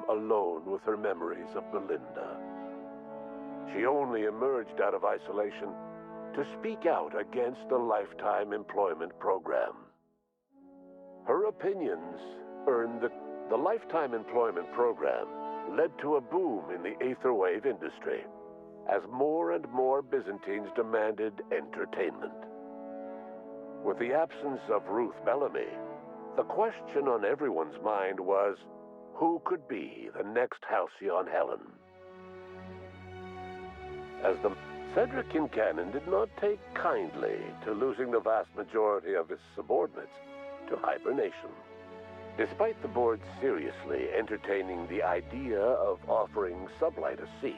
alone with her memories of Belinda. She only emerged out of isolation to speak out against the Lifetime Employment Program. Her opinions earned the Lifetime Employment Program led to a boom in the Aetherwave industry as more and more Byzantines demanded entertainment. With the absence of Ruth Bellamy, the question on everyone's mind was, who could be the next Halcyon Helen? Cedric Kincannon did not take kindly to losing the vast majority of his subordinates to hibernation. Despite the board seriously entertaining the idea of offering Sublight a seat,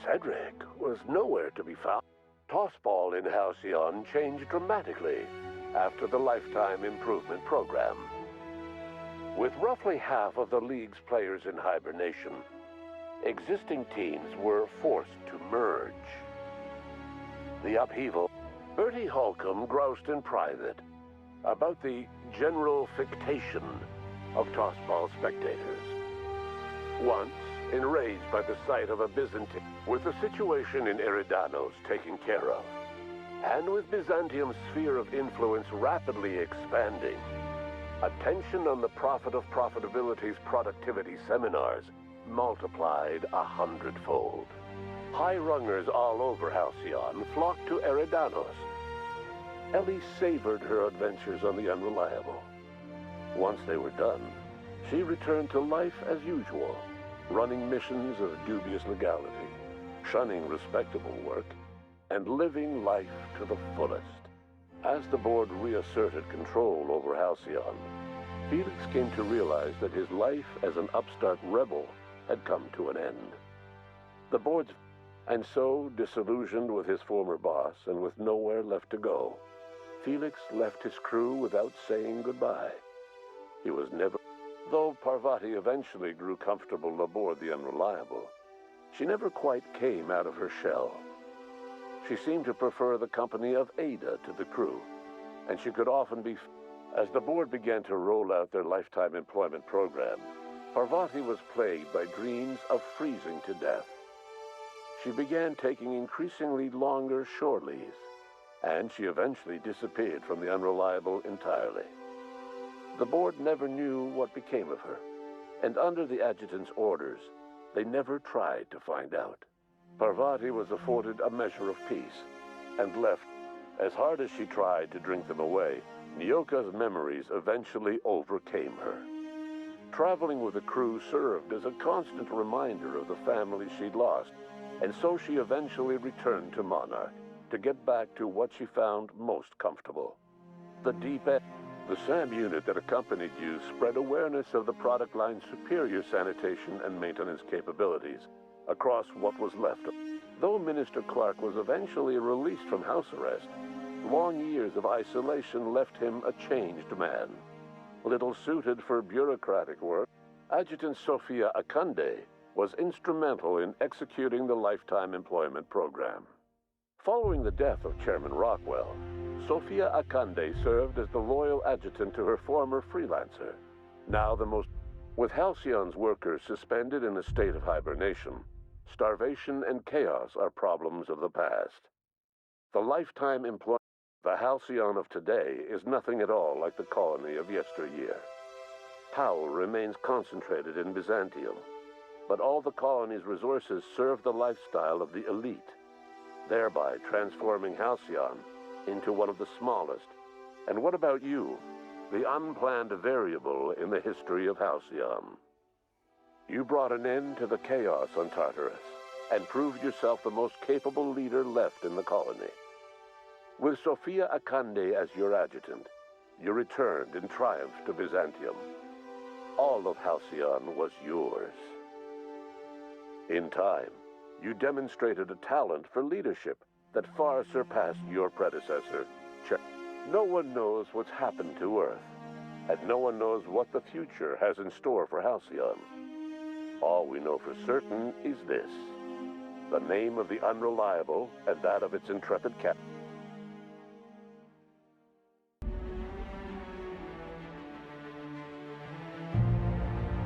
Cedric was nowhere to be found. Tossball in Halcyon changed dramatically after the Lifetime Improvement Program. With roughly half of the league's players in hibernation, existing teams were forced to merge. The upheaval, Bertie Holcomb groused in private about the general fictation of Tossball spectators. Once, enraged by the sight of a Byzantine, with the situation in Eridanos taken care of, and with Byzantium's sphere of influence rapidly expanding, attention on the Prophet of Profitability's productivity seminars multiplied 100-fold. High-rungers all over Halcyon flocked to Eridanos. Ellie savored her adventures on the Unreliable. Once they were done, she returned to life as usual, running missions of dubious legality, shunning respectable work, and living life to the fullest. As the board reasserted control over Halcyon, Felix came to realize that his life as an upstart rebel had come to an end. The board's and so, disillusioned with his former boss and with nowhere left to go, Felix left his crew without saying goodbye. He was never... Though Parvati eventually grew comfortable aboard the Unreliable, she never quite came out of her shell. She seemed to prefer the company of Ada to the crew, and she could often be... As the board began to roll out their Lifetime Employment Program, Parvati was plagued by dreams of freezing to death. She began taking increasingly longer shore leaves, and she eventually disappeared from the Unreliable entirely. The board never knew what became of her, and under the adjutant's orders, they never tried to find out. Parvati was afforded a measure of peace, and left. As hard as she tried to drink them away, Nyoka's memories eventually overcame her. Traveling with the crew served as a constant reminder of the family she'd lost, and so she eventually returned to Monarch to get back to what she found most comfortable. The deep end. The SAM unit that accompanied you spread awareness of the product line's superior sanitation and maintenance capabilities across what was left. Though Minister Clark was eventually released from house arrest, long years of isolation left him a changed man. Little suited for bureaucratic work, Adjutant Sophia Akande was instrumental in executing the Lifetime Employment Program. Following the death of Chairman Rockwell, Sophia Akande served as the loyal adjutant to her former freelancer, now the most... With Halcyon's workers suspended in a state of hibernation, starvation and chaos are problems of the past. The Lifetime Employment... The Halcyon of today is nothing at all like the colony of yesteryear. Power remains concentrated in Byzantium, but all the colony's resources serve the lifestyle of the elite, thereby transforming Halcyon into one of the smallest, and what about you, the unplanned variable in the history of Halcyon. You brought an end to the chaos on Tartarus, and proved yourself the most capable leader left in the colony. With Sophia Akande as your adjutant, you returned in triumph to Byzantium. All of Halcyon was yours. In time, you demonstrated a talent for leadership that far surpassed your predecessor. No one knows what's happened to Earth, and no one knows what the future has in store for Halcyon. All we know for certain is this: the name of the Unreliable and that of its intrepid captain.